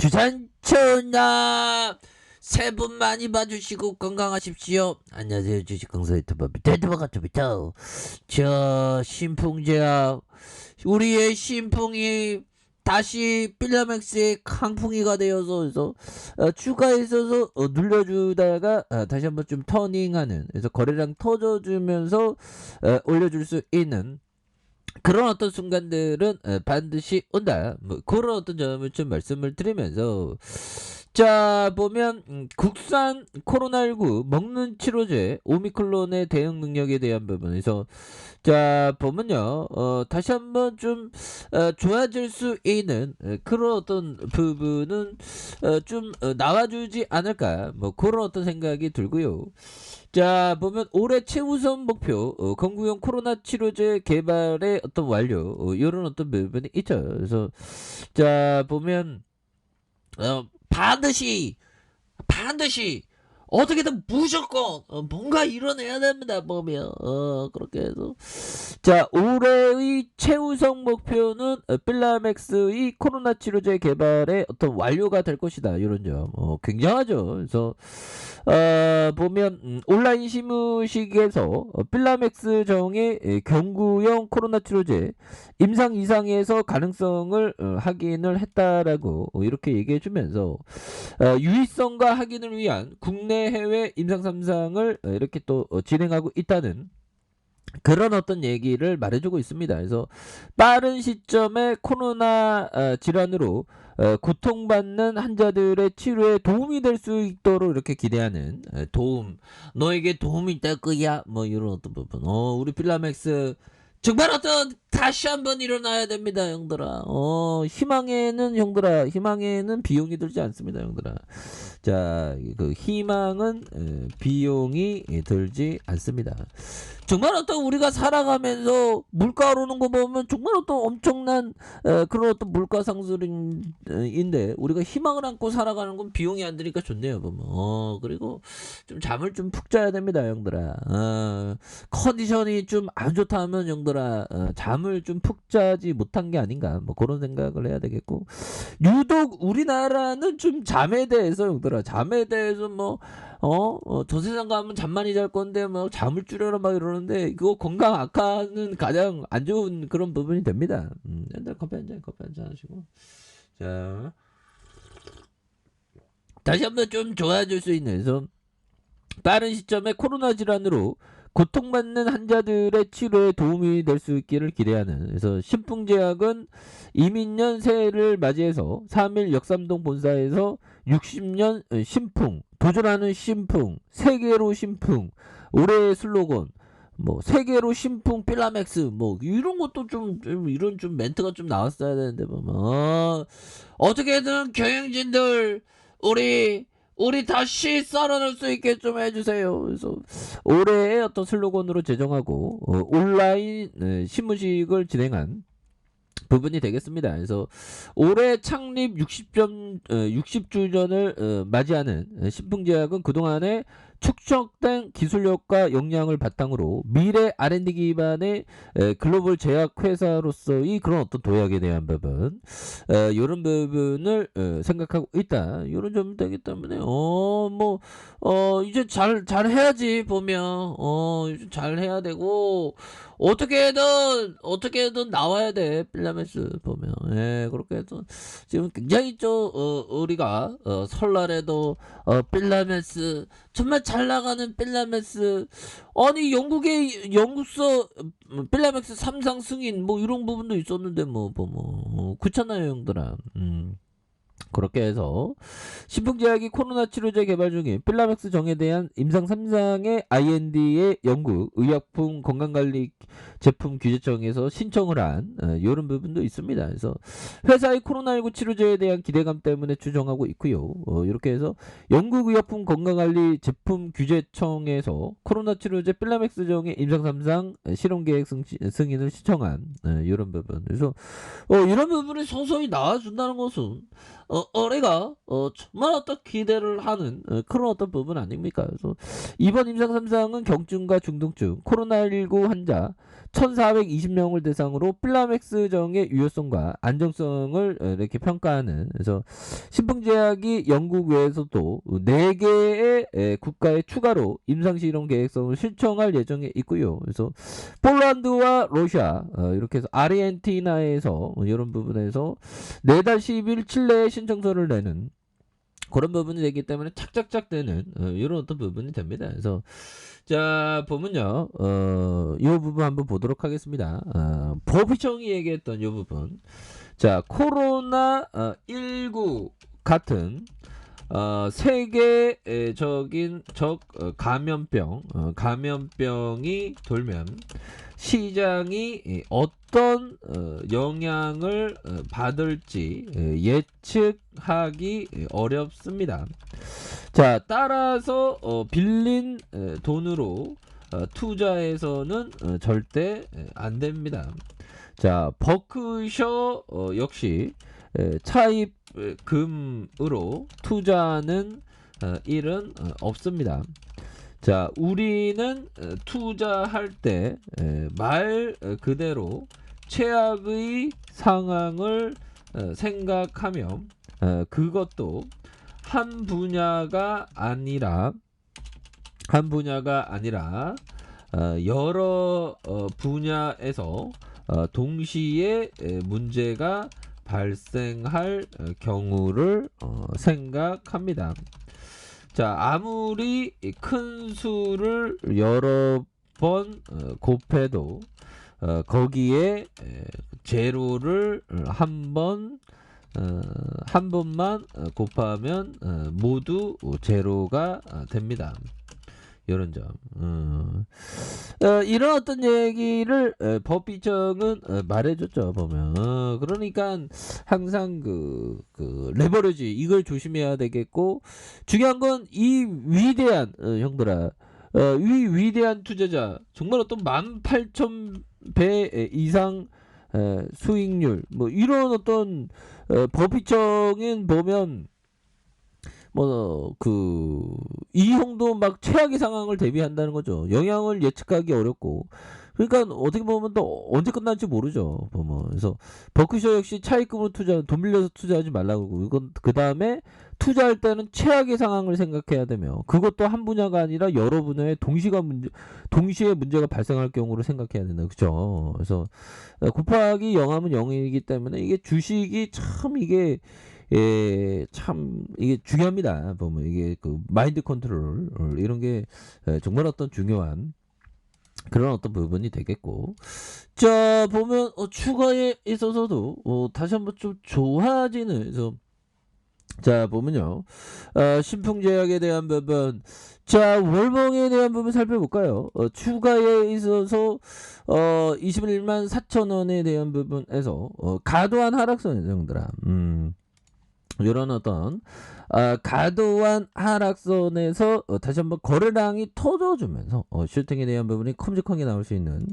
주산천하 새해 복 많이 봐주시고 건강하십시오. 안녕하세요. 주식강사 유튜버 밑에드버 같습니다. 저 신풍제약 우리의 신풍이 다시 필라맥스의 강풍이가 되어서 그래서 추가에 있어서 눌려주다가 다시 한번 좀 터닝하는, 그래서 거래량 터져주면서 올려줄 수 있는 그런 어떤 순간들은 반드시 온다. 뭐 그런 어떤 점을 좀 말씀을 드리면서, 자 보면 국산 코로나19 먹는 치료제 오미크론의 대응 능력에 대한 부분에서 자 보면요, 다시 한번 좀 좋아질 수 있는 그런 어떤 부분은 좀 나와주지 않을까, 뭐 그런 어떤 생각이 들고요. 자 보면 올해 최우선 목표 건구용 코로나 치료제 개발의 어떤 완료, 이런 어떤 부분이 있죠. 그래서 자 보면 반드시 어떻게든 무조건 뭔가 이뤄내야 됩니다. 보면 그렇게 해서 자 올해의 최우선 목표는 필라맥스의 코로나 치료제 개발의 어떤 완료가 될 것이다. 이런 점 굉장하죠. 그래서 보면 온라인 시무식에서 필라맥스 정의 경구용 코로나 치료제 임상 이상에서 가능성을 확인을 했다라고 이렇게 얘기해 주면서 유의성과 확인을 위한 국내 해외 임상 3상을 이렇게 또 진행하고 있다는 그런 어떤 얘기를 말해주고 있습니다. 그래서 빠른 시점에 코로나 질환으로 고통받는 환자들의 치료에 도움이 될 수 있도록 이렇게 기대하는 도움, 너에게 도움이 될 거야, 뭐 이런 어떤 부분. 우리 필라맥스 정말 어떤 다시 한번 일어나야 됩니다, 형들아. 희망에는 비용이 들지 않습니다, 형들아. 자, 그 희망은 비용이 들지 않습니다. 정말 어떤 우리가 살아가면서 물가 오르는 거 보면 정말 어떤 엄청난 그런 어떤 물가 상승인데 우리가 희망을 안고 살아가는 건 비용이 안 드니까 좋네요, 보면. 그리고 좀 잠을 좀 푹 자야 됩니다, 형들아. 컨디션이 좀 안 좋다 하면 형들아 잠을 좀 푹 자지 못한 게 아닌가, 뭐 그런 생각을 해야 되겠고, 유독 우리나라는 좀 잠에 대해서 형들아, 잠에 대해서 뭐 저 세상 가면 잠만이 잘 건데 뭐 잠을 줄여라 막 이러는데, 그거 건강 악화는 가장 안 좋은 그런 부분이 됩니다. 옛날 커피 한잔 하시고, 자 다시 한번 좀 좋아질 수 있는, 그래서 빠른 시점에 코로나 질환으로 고통받는 환자들의 치료에 도움이 될 수 있기를 기대하는, 그래서 신풍제약은 이민년 새해를 맞이해서 3일 역삼동 본사에서 60년 신풍, 도전하는 신풍, 세계로 신풍, 올해의 슬로건 뭐 세계로 신풍 필라맥스, 뭐 이런 것도 좀 이런 좀 멘트가 좀 나왔어야 되는데, 뭐 어떻게든 경영진들 우리 다시 살아날 수 있게 좀 해주세요. 그래서 올해의 어떤 슬로건으로 제정하고 온라인 신문식을 진행한 부분이 되겠습니다. 그래서 올해 창립 60주년을 맞이하는 신풍제약은 그동안에 축적된 기술력과 역량을 바탕으로 미래 R&D 기반의 글로벌 제약회사로서의 그런 어떤 도약에 대한 부분, 이런 부분을 생각하고 있다. 이런 점이 되기 때문에 이제 잘 해야지, 보면 이제 잘 해야 되고, 어떻게든 나와야 돼, 필라메스 보면. 그렇게 해서 지금 굉장히 우리가 설날에도 필라메스 정말 잘 나가는 필라메스, 아니 영국서 필라메스 3상 승인 뭐 이런 부분도 있었는데 뭐 그렇잖아요, 형들아. 그렇게 해서 신풍제약이 코로나 치료제 개발 중인 필라맥스 정에 대한 임상 3상의 IND의 영국 의약품 건강관리 제품 규제청에서 신청을 한 이런 부분도 있습니다. 그래서 회사의 코로나19 치료제에 대한 기대감 때문에 추정하고 있고요. 이렇게 해서 영국 의약품 건강관리 제품 규제청에서 코로나 치료제 필라맥스 정의 임상 3상 실험계획 승인을 신청한 이런 부분. 그래서 이런 부분이 서서히 나와준다는 것은 올해가 정말 어떤 기대를 하는 그런 어떤 부분 아닙니까? 그래서 이번 임상 3상은 경증과 중등증, 코로나19 환자, 1420명을 대상으로 필라맥스정의 유효성과 안정성을 이렇게 평가하는, 그래서 신풍제약이 영국 외에서도 4개의 국가에 추가로 임상실험 계획성을 신청할 예정에 있고요. 그래서 폴란드와 러시아, 이렇게 해서 아르헨티나에서 이런 부분에서 내달 10일 칠레에 신청서를 내는 그런 부분이 되기 때문에 착착착 되는 이런 어떤 부분이 됩니다. 그래서 자 보면요, 이 부분 한번 보도록 하겠습니다. 법의청이 얘기했던 이 부분, 자 코로나 19 같은 세계적인 감염병이 돌면 시장이 어떤 영향을 받을지 예측하기 어렵습니다. 자, 따라서 빌린 돈으로 투자해서는 절대 안 됩니다. 자, 버크셔 역시 차입금으로 투자하는 일은 없습니다. 자, 우리는 투자할 때 말 그대로 최악의 상황을 생각하며 그것도 한 분야가 아니라 여러 분야에서 동시에 문제가 발생할 경우를 생각합니다. 자, 아무리 큰 수를 여러 번 곱해도 거기에 제로를 한 번만 곱하면 모두 제로가 됩니다. 이런 점. 이런 어떤 얘기를 법비정은 말해줬죠, 보면. 그러니까 항상 그 레버리지 이걸 조심해야 되겠고, 중요한 건 이 위대한 형들아, 이 위대한 투자자, 정말 어떤 18,000배 이상 수익률, 뭐 이런 어떤 법비정인 보면 이 정도 막 최악의 상황을 대비한다는 거죠. 영향을 예측하기 어렵고. 그러니까 어떻게 보면 또 언제 끝날지 모르죠. 보면. 그래서 버크셔 역시 차입금으로 돈 빌려서 투자하지 말라고 그러고, 이건 그 다음에 투자할 때는 최악의 상황을 생각해야 되며, 그것도 한 분야가 아니라 여러 분야에 동시에 문제가 발생할 경우를 생각해야 된다. 그죠? 그래서 곱하기 0하면 0이기 때문에 이게 주식이 참 이게 이게 중요합니다. 보면 이게 그 마인드 컨트롤 이런 게 정말 어떤 중요한 그런 어떤 부분이 되겠고, 자 보면 추가에 있어서도 다시 한번 좀 좋아지는, 그래서 자 보면요, 신풍제약에 대한 부분, 자 월봉에 대한 부분 살펴볼까요? 추가에 있어서 21만 4천원에 대한 부분에서 과도한 하락선의 정도라, 이런 어떤 과도한 하락선에서 다시 한번 거래량이 터져주면서 슈팅에 대한 부분이 큼직하게 나올 수 있는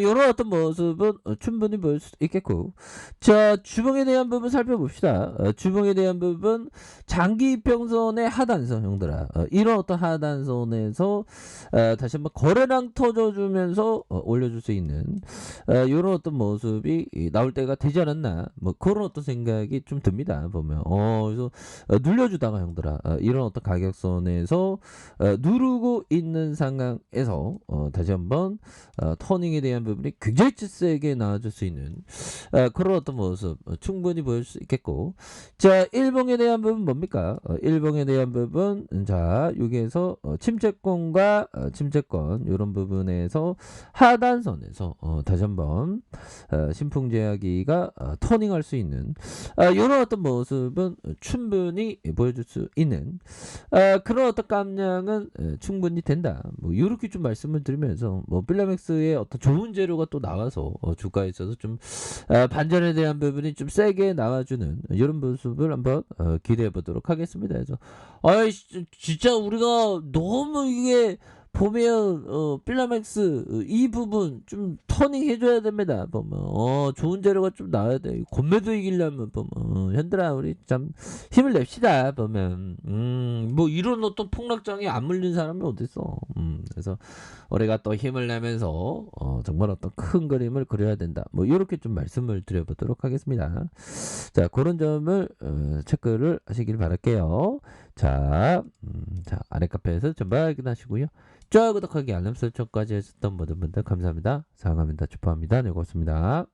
이런 어떤 모습은 충분히 보일 수 있겠고, 자 주봉에 대한 부분 살펴봅시다. 주봉에 대한 부분 장기 이평선의 하단선 형들아, 이런 어떤 하단선에서 다시 한번 거래량 터져주면서 올려줄 수 있는 이런 어떤 모습이 나올 때가 되지 않았나, 뭐 그런 어떤 생각이 좀 듭니다. 보면 그래서 눌려주다가 형들아, 이런 어떤 가격선에서 누르고 있는 상황에서 다시 한번 터닝에 대한 부분이 굉장히 세게 나와줄 수 있는 그런 어떤 모습 충분히 보일 수 있겠고, 자 일봉에 대한 부분 뭡니까? 일봉에 대한 부분, 자 여기에서 침체권과 침체권 이런 부분에서 하단선에서 다시 한번 신풍제약이가 터닝할 수 있는 이런 어떤 모습은 충분히 보여줄 수 있는 그런 어떤 감량은 충분히 된다. 뭐 이렇게 좀 말씀을 드리면서, 뭐 필라맥스의 어떤 좋은 재료가 또 나와서 주가에 있어서 좀 반전에 대한 부분이 좀 세게 나와주는 이런 모습을 한번 기대해 보도록 하겠습니다. 그래서 진짜 우리가 너무 이게 보면 필라맥스 이 부분 좀 터닝 해줘야 됩니다. 보면 좋은 재료가 좀 나와야 돼. 건매도 이기려면 보면 현들아 우리 참 힘을 냅시다. 보면 뭐 이런 어떤 폭락장에 안 물린 사람이 어딨어. 그래서 우리가 또 힘을 내면서 정말 어떤 큰 그림을 그려야 된다. 뭐 이렇게 좀 말씀을 드려보도록 하겠습니다. 자, 그런 점을 체크를 하시길 바랄게요. 자, 아래 카페에서 전부 확인하시고요. 좋아요, 구독하기, 알람 설정까지 해주셨던 모든 분들 감사합니다. 사랑합니다. 축하합니다. 네, 고맙습니다.